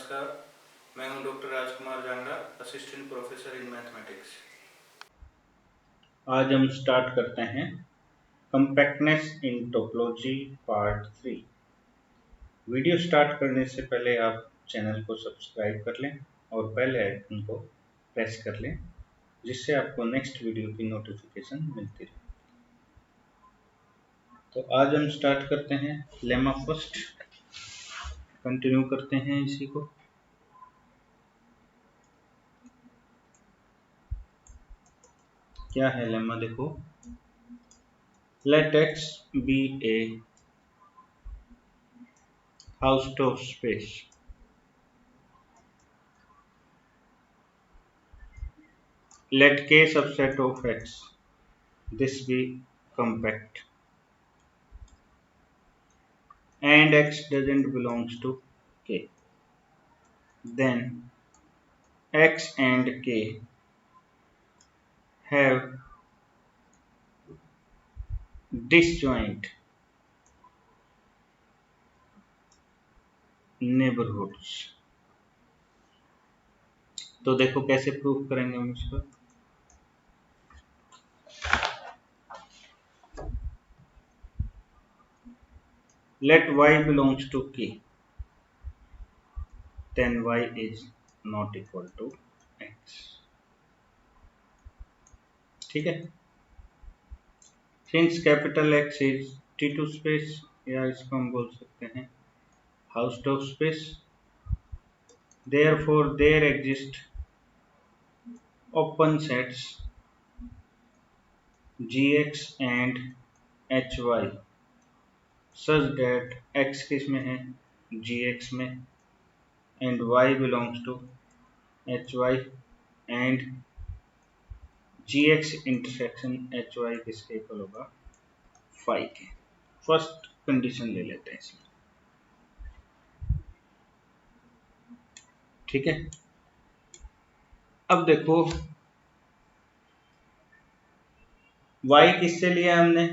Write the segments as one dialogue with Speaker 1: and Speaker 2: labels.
Speaker 1: नमस्कार, मैं हूं doctor Rajkumar Jangra, assistant professor in mathematics. आज हम स्टार्ट करते हैं कंपैक्टनेस इन टोपोलॉजी पार्ट 3। वीडियो स्टार्ट करने से पहले आप चैनल को सब्सक्राइब कर लें और बेल आइकन को प्रेस कर लें, जिससे आपको नेक्स्ट वीडियो की नोटिफिकेशन मिलती रहे। तो आज हम स्टार्ट करते हैं लेमा फर्स्ट, कंटिन्यू करते हैं इसी को। क्या है लेमा, देखो, let X be a Hausdorff space. Let K subset of X, this be compact, and X doesn't belongs to K. Then X and K have disjoint neighborhoods. तो देखो कैसे प्रूव करेंगे हम इसको। Let Y belongs to K, then Y is not equal to X. ठीक है। Since capital X is T2 space, या इसको हम बोल सकते हैं Hausdorff space, therefore there exist open sets Gx and Hy such that X किस में है, Gx में, and Y belongs to Hy and Gx intersection Hy किसके इक्वल होगा, फाई के। फर्स्ट कंडीशन ले लेते हैं इसमें, ठीक है। अब देखो Y किससे लिया हमने,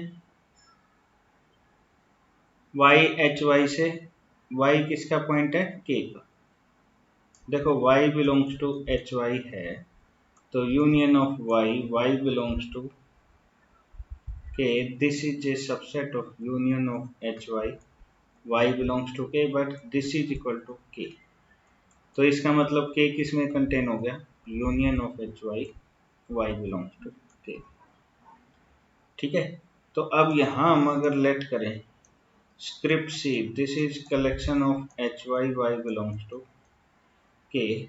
Speaker 1: Y Hy से। Y किसका पॉइंट है, K का। देखो Y बिलोंग्स टू Hy है, तो union of y belongs to k, this is a subset of union of y belongs to k, but this is equal to k। तो इसका मतलब k किस में कंटेन हो गया, union of y belongs to k। ठीक है। तो अब यहाँ हम अगर लेट करें script C, this is collection of y belongs to k,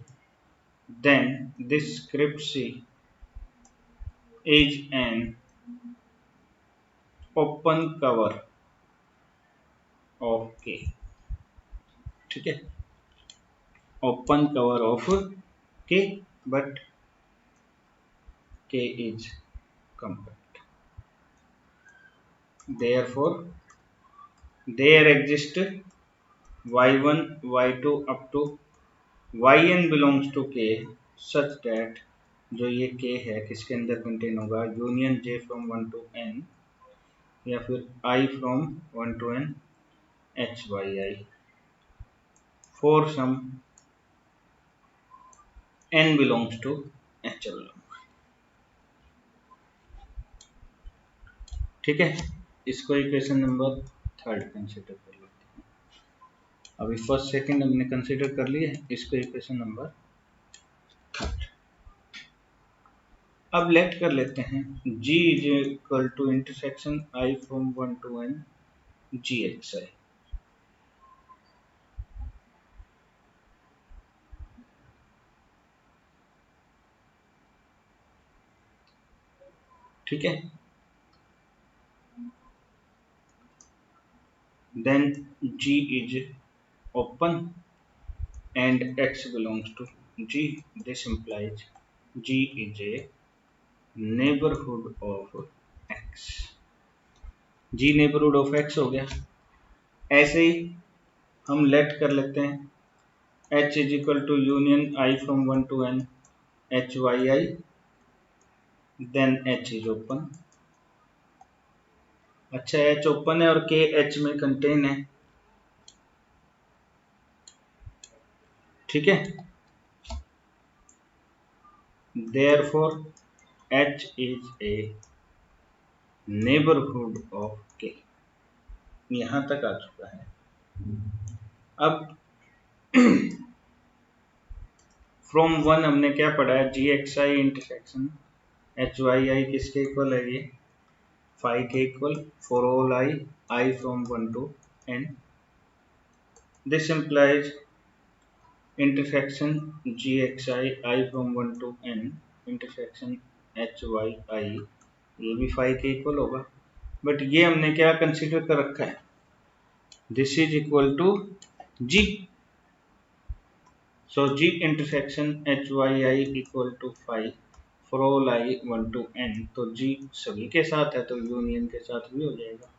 Speaker 1: then this script c is an open cover of k। ठीक है, open cover of k, but k is compact, therefore there exist y1 y2 up to yn belongs to k such that जो ये k है किसके अंदर contain होगा, union j from 1 to n, या फिर I from 1 to n hy for some n belongs to hl। ठीक है, इसको इक्वेशन नंबर 3 कंसीडर कर लेते हैं। अभी फर्स्ट सेकंड हमने कंसीडर कर लिया है, इसको इक्वेशन नंबर 3। अब लेट कर लेते हैं G is equal to intersection I from 1 to n Gxi। ठीक है, then G is open and X belongs to G, this implies G is a neighborhood of X। G neighborhood of X हो गया। ऐसे ही हम late कर लेते हैं H is equal to union I from 1 to n Hyi, then H is open। अच्छा, H open है और K H में कंटेन है। ठीक है, therefore H is a neighborhood of K। यहां तक आ चुका है। अब फ्रॉम वन हमने क्या पढ़ा है, G x i intersection H y i किसके इक्वल है, ये फाई के equal for all i from one to n. This implies intersection G x i from one to n intersection H y i, ये भी phi के equal होगा। But ये हमने क्या कंसीडर कर रखा है, this is equal to G. So G intersection HYI equal to phi for all I 1 to n। तो G सभी के साथ है तो यूनियन के साथ भी हो जाएगा,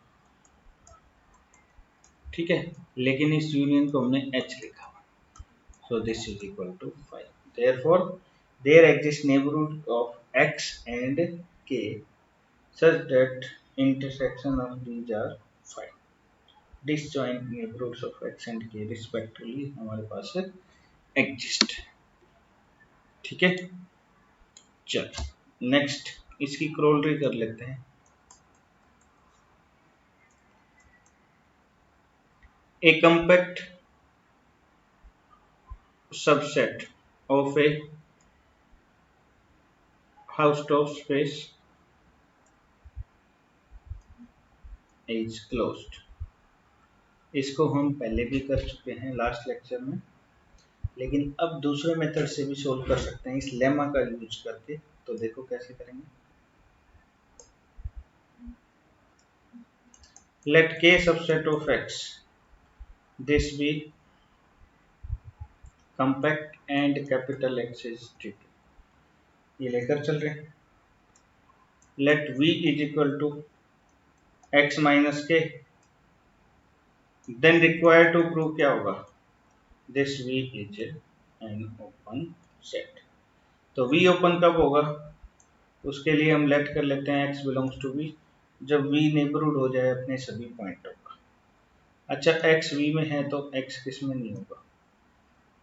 Speaker 1: ठीक है, लेकिन इस यूनियन को हमने H लिखा हुआ। So this is equal to phi। Therefore there exists neighborhood of X and K such that intersection of these are phi। Disjoint neighborhoods of X and K respectively हमारे पास exist, ठीक है। चल next इसकी क्रोलरी कर लेते हैं। A compact subset of a Hausdorff space is closed. इसको हम पहले भी कर चुके हैं लास्ट लेक्चर में, लेकिन अब दूसरे मेथड से भी सोल्व कर सकते हैं इस लेमा का यूज करके। तो देखो कैसे करेंगे। Let K subset of X this be compact and capital X is T, ये लेकर चल रहे हैं। Let v is equal to X minus K, then required to prove क्या होगा, this v is an open set. तो v open कब होगा, उसके लिए हम लेट कर लेते हैं x बिलोंग्स टू v, जब v नेबरहुड हो जाए अपने सभी पॉइंटों का। अच्छा x v में है तो x किस में नहीं होगा,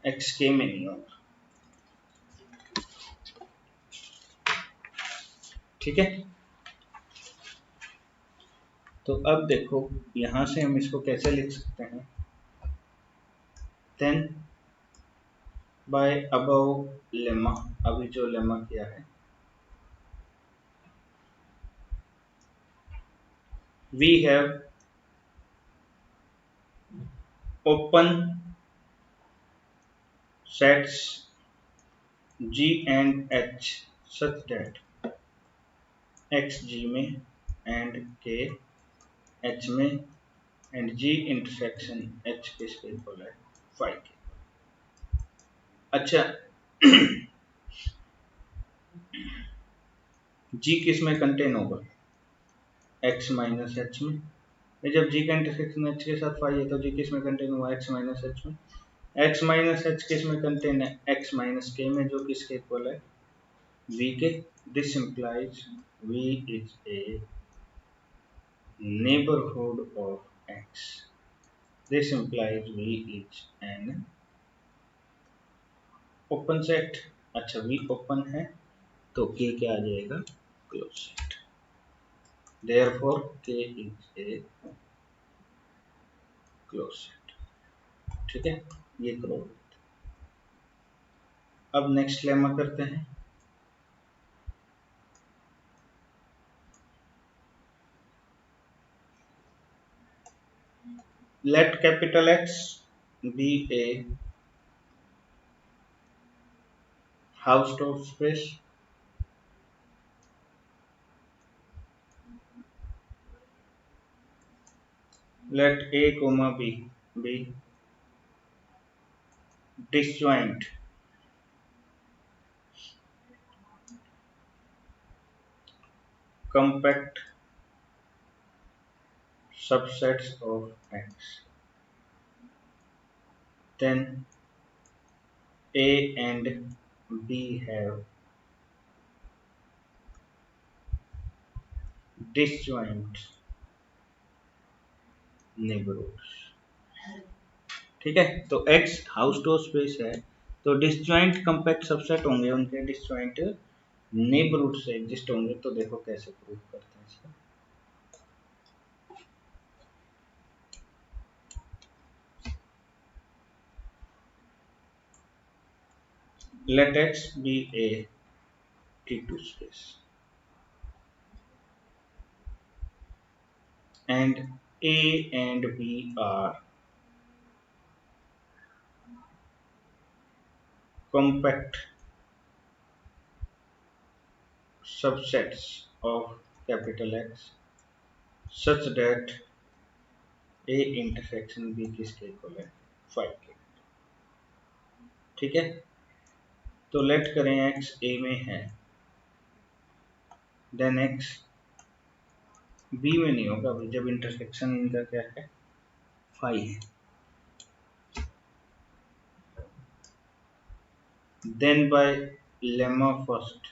Speaker 1: x k में नहीं होगा, ठीक है। तो अब देखो यहां से हम इसको कैसे लिख सकते हैं, देन बाय अबव लेमा, अभी जो लेमा किया है, we have open sets G and H such that X G में and K H में and G intersection H किसके इक्वल है, phi के। अच्छा G किस में कंटेन होगा, X माइनस H में। जब G का इंटरसेक्शन H के साथ phi है तो G किस में कंटेन हुआ, X माइनस H में। X माइनस H किस में कंटेन है, X माइनस K में, जो किसके इक्वल है, V के। This implies V is a neighborhood of X। This implies V is an open set। अच्छा V ओपन है तो K क्या आ जाएगा, close set. Therefore K is a close set, ठीक है, ये करो। अब नेक्स्ट लेमा करते हैं। Let capital X be a Hausdorff space let A comma B be disjoint compact subsets of X, then A and B have disjoint neighborhoods, ठीक है। तो X हाउसडॉर्फ स्पेस है तो डिसजॉइंट कॉम्पैक्ट सबसेट होंगे, उनके disjoint neighbourhood से exist होंगे। तो देखो कैसे प्रूव करते हैं इसको। Let X be a T2 space and A and B are compact subsets of capital X such that A intersection B किसके इक्वल है 5 के। ठीक है, तो लेट करें X A में है, देन X B में नहीं होगा भाई, जब इंटरसेक्शन इनका क्या है 5 है। देन बाय लेमा फर्स्ट,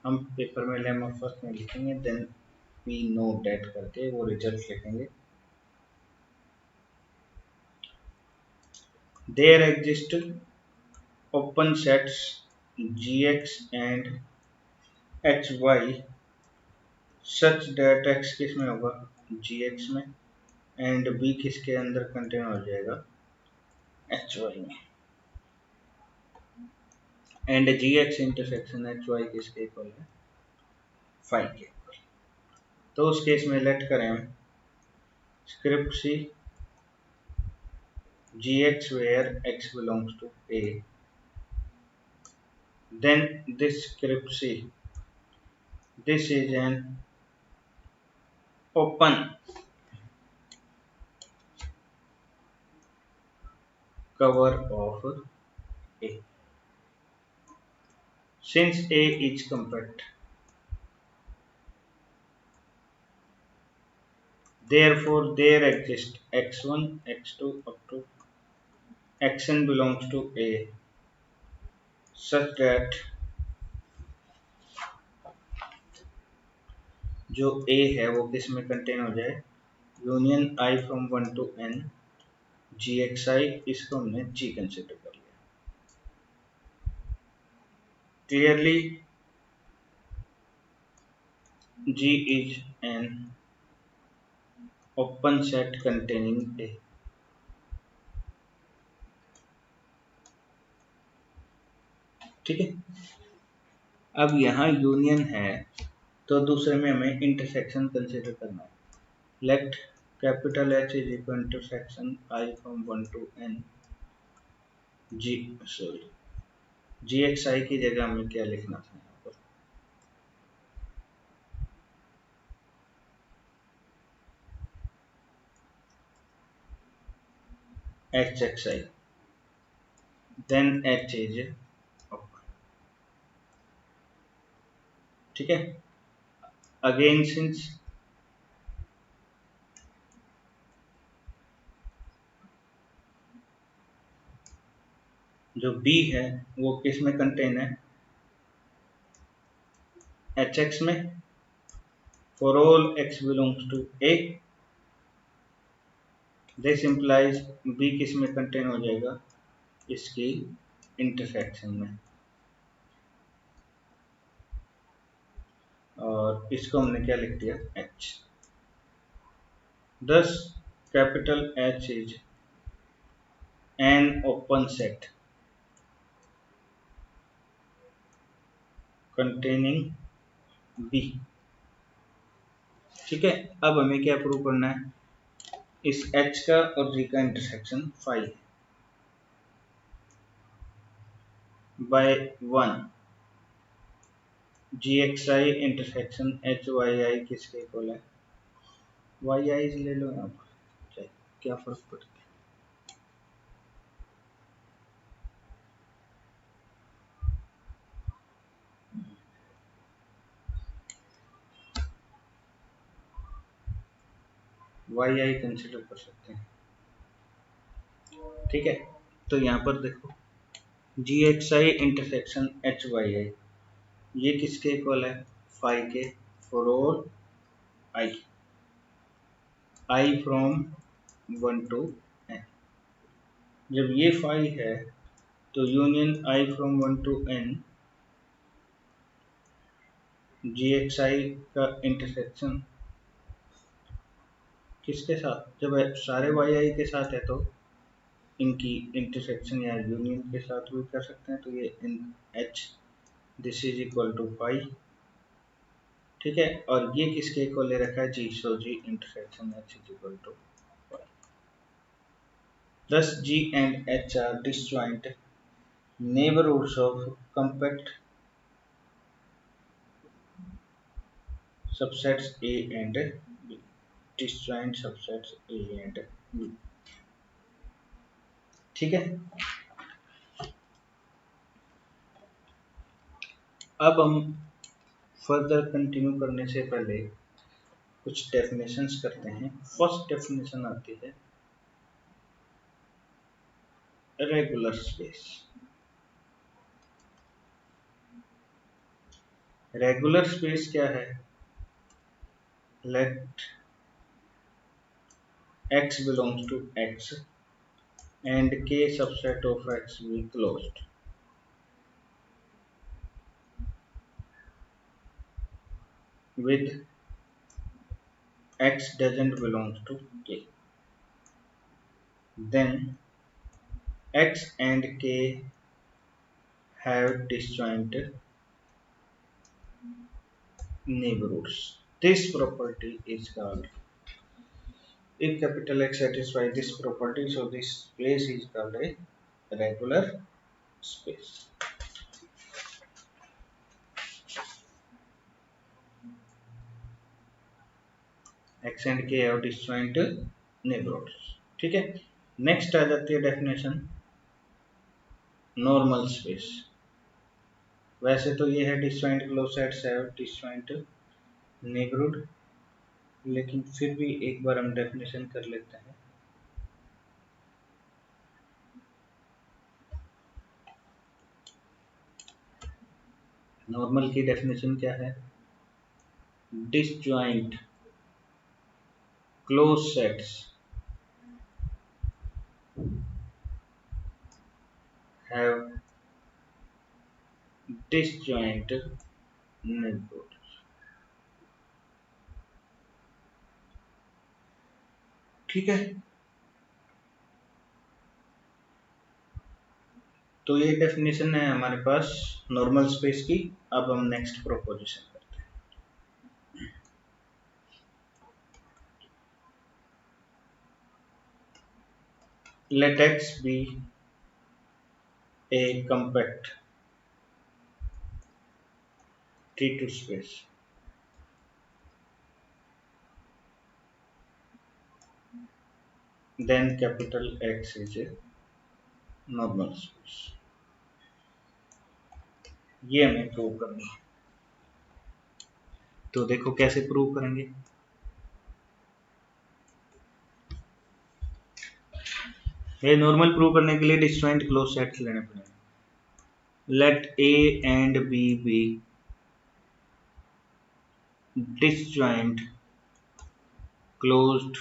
Speaker 1: हम पेपर में लेमा फर्स्ट में लिखेंगे, देन वी नो डेट करके वो रिजल्ट लिखेंगे। There exist open sets gx and hy such that x किस में होगा gx में एंड b किसके अंदर कंटेन हो जाएगा hy में, एंड gx इंटरसेक्शन hy किसके इक्वल है 5 के इक्वल। तो उस केस में लेट करें हम script C gx where x belongs to a, then this script c, this is an open cover of a since a is compact, therefore there exist x1 x2 up to xn belongs to a such that जो a है वो किस में contain हो जाए union i from 1 to n gxi, इसको हमने g consider कर लिया। Clearly g is an open set containing a। ठीक है, अब यहाँ यूनियन है तो दूसरे में हमें इंटरसेक्शन कंसिडर करना है। Let capital H is equal intersection I from 1 to n gxi की जगह हमें क्या लिखना था यहाँ पर hxi, then h is open। ठीक है, अगेन सिंस जो b है वो किस में कंटेन है hx में, for all x belongs to a, this implies b किस में कंटेन हो जाएगा इसकी इंटरसेक्शन में, और इसको हमने क्या लिख दिया h। Thus capital H is an open set containing B। ठीक है, अब हमें क्या प्रूव करना है इस H का और G का इंटरसेक्शन 5 है बाय 1 gxi इंटरसेक्शन hyi किसके इक्वल है yi ले लो यहाँ पर, क्या फर्क पड़ता है। yi कंसिडर कर सकते हैं। ठीक है, तो यहाँ पर देखो gxi इंटरसेक्शन hyi ये किसके इक्वल है 5 के, for all i from 1 to n। जब ये फाई है तो union i from 1 to n gxi का इंटरसेक्शन किसके साथ, जब सारे yi के साथ है तो इनकी इंटरसेक्शन या यूनियन के साथ भी कर सकते हैं। तो ये इन h this is equal to phi, ठीक है। और ये किसके इक्वल ले रखा है, G, so G intersection h is equal to phi. Thus G and H are disjoint neighborhoods of compact subsets A and B. Disjoint subsets A and B, ठीक है। अब हम फर्दर कंटिन्यू करने से पहले कुछ डेफिनेशंस करते हैं। फर्स्ट डेफिनेशन आती है रेगुलर स्पेस। रेगुलर स्पेस क्या है, let x belongs to x and k subset of x be closed with x doesn't belong to k, then x and k have disjoint neighborhoods. This property is called, if capital X satisfies this property, so this space is called a regular space. X and K have disjoint neighborhoods, ठीक है। Next आ जाती है definition normal space. वैसे तो ये है disjoint close sets have disjoint neighbourhood, लेकिन फिर भी एक बार हम डेफिनेशन कर लेते हैं। नॉर्मल की डेफिनेशन क्या है, disjoint close sets have disjoint neighbourhood, ठीक है। तो ये डेफिनेशन है हमारे पास नॉर्मल स्पेस की। अब हम नेक्स्ट प्रोपोजिशन करते हैं। Let x be a compact T2 space, then capital X is a normal space. ये हमें प्रूव करना है। तो देखो कैसे प्रूव करेंगे। ये नॉर्मल प्रूव करने के लिए डिस्जॉइंट क्लोज सेट्स लेने पड़ेंगे। Let A and B be disjoint closed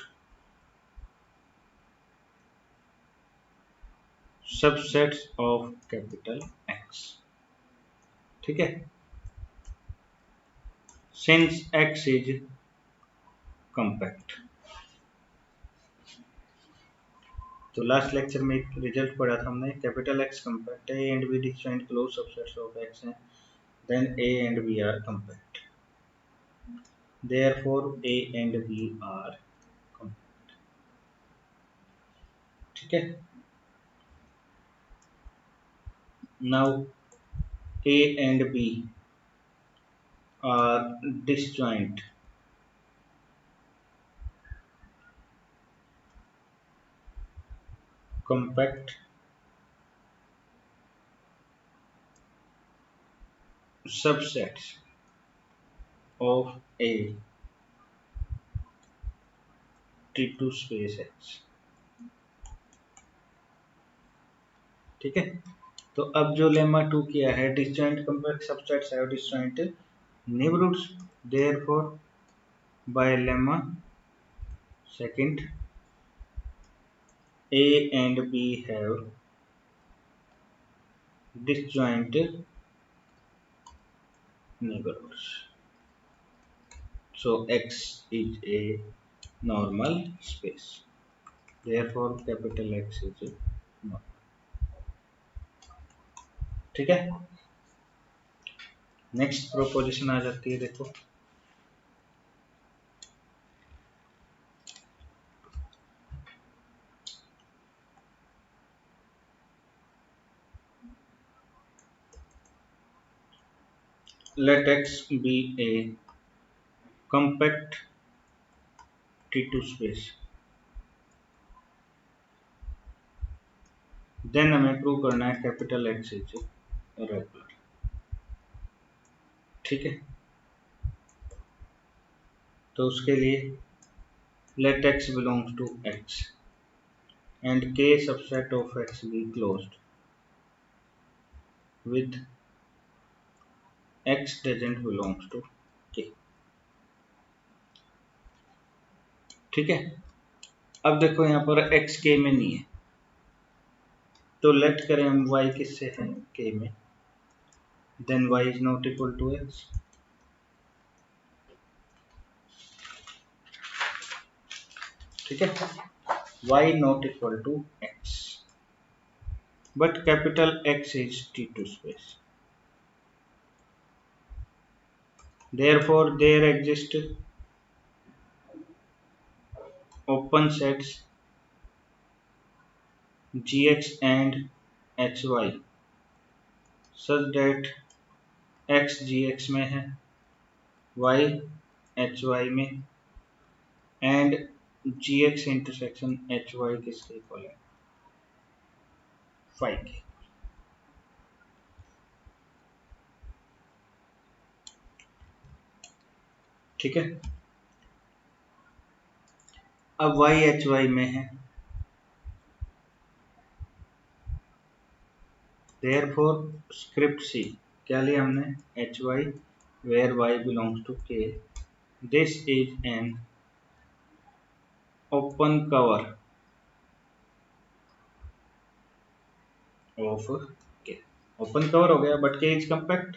Speaker 1: subsets of capital X, ठीक है। सिंस एक्स इज कंपैक्ट, तो लास्ट लेक्चर में एक रिजल्ट पढ़ा था हमने, कैपिटल एक्स कंपैक्ट है, A and B disjoint closed subsets of X हैं, then A and B are compact, therefore A and B are compact, ठीक है। Now A and B are disjoint compact subsets of A T2 space X, ठीक है। तो अब जो lemma 2 किया है, disjoint compact subsets have disjoint neighborhoods, therefore by lemma second A and B have disjoint neighborhoods. So X is a normal space. Therefore capital X is a normal. ठीक है, next proposition आ जाती है, देखो let X be a compact T2 space. Then हमें prove करना है capital X is regular. ठीक है, तो उसके लिए let X belongs to X and K subset of X be closed with X doesn't belongs to K. ठीक है, अब देखो यहाँ पर X K में नहीं है, तो लेट करें हम Y किससे है K में, then Y is not equal to X. ठीक है, Y not equal to X, but capital X is T2 space. Therefore, there exist open sets Gx and Hy such that X Gx में है, Y Hy में, and Gx intersection Hy किसके equal है, phi के. ठीक है, अब Y Hy में है, therefore script C क्या लिया हमने, Hy where Y belongs to K. This is an open cover of K. Open cover हो गया, बट K इज कंपैक्ट.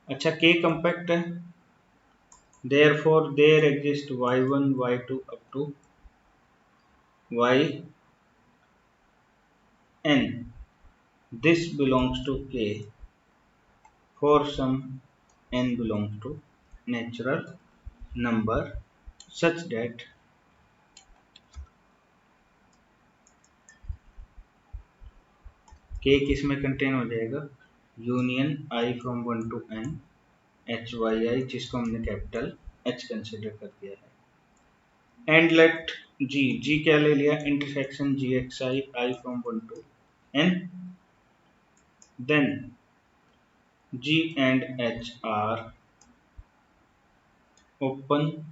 Speaker 1: अच्छा, K कंपैक्ट है, therefore there exist y1 y2 up to yn. This belongs to K for some n belongs to natural number such that K किस में contain हो जाएगा, union I from 1 to n HYI, जिसको हमने capital H consider कर दिया है. And let G क्या ले लिया, intersection GXI I from 1 to n. देन G and H are open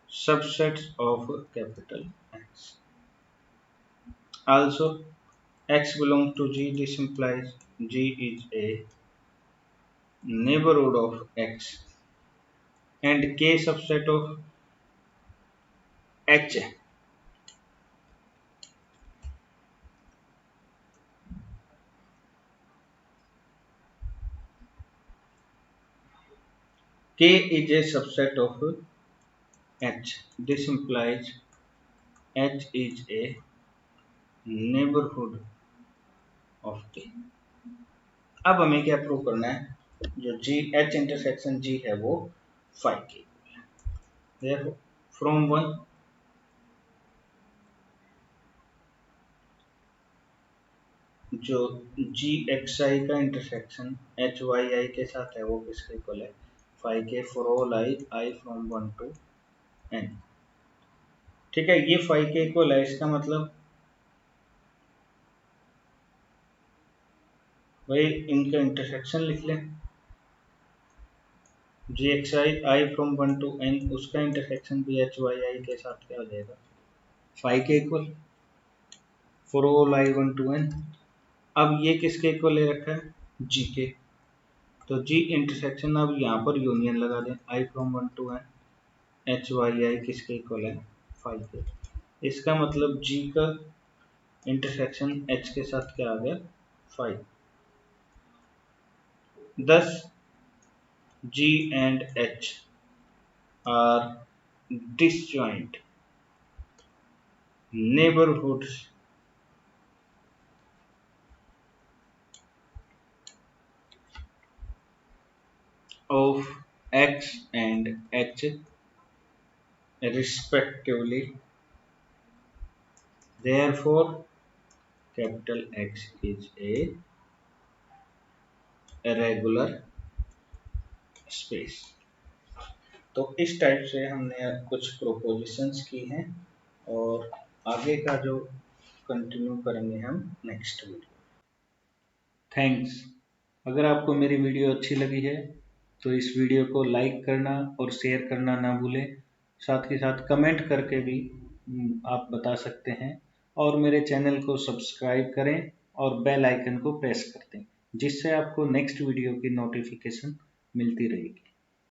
Speaker 1: subsets of capital X. Also X belongs to G. This implies G is a neighborhood of X and K subset of H. K is a subset of H. This implies H is a neighborhood of K. अब हमें क्या prove करना है, जो G H intersection G है वो phi के. देखो फ्रॉम 1 जो GXI का इंटरसेक्शन HYI के साथ है वो किसके इक्वल है, फाई के for all I from 1 to n. ठीक है, ये फाई के इक्वल है, इसका मतलब भाई इनका इंटरसेक्शन लिख लें, GXI I from 1 to n, उसका इंटरसेक्शन भी HYI के साथ क्या हो जाएगा, फाई के equal for all I 1 to n. अब ये किसके इक्वल ले रखा है, G के, तो G इंटरसेक्शन अब यहाँ पर यूनियन लगा दें I from 1 to n. H y i किसके इक्वल है 5 के। इसका मतलब जी का इंटरसेक्शन एच के साथ क्या आ गया 5। thus G and H are disjoint neighborhoods of X and H respectively. Therefore, capital X is a regular space. तो इस टाइप से हमने कुछ प्रोपोजिशंस की हैं और आगे का जो कंटिन्यू करेंगे हम नेक्स्ट वीडियो। थैंक्स। अगर आपको मेरी वीडियो अच्छी लगी है तो इस वीडियो को लाइक करना और शेयर करना ना भूलें। साथ ही साथ कमेंट करके भी आप बता सकते हैं और मेरे चैनल को सब्सक्राइब करें और बेल आइकन को प्रेस कर दें जिससे आपको नेक्स्ट वीडियो की नोटिफिकेशन मिलती रहेगी।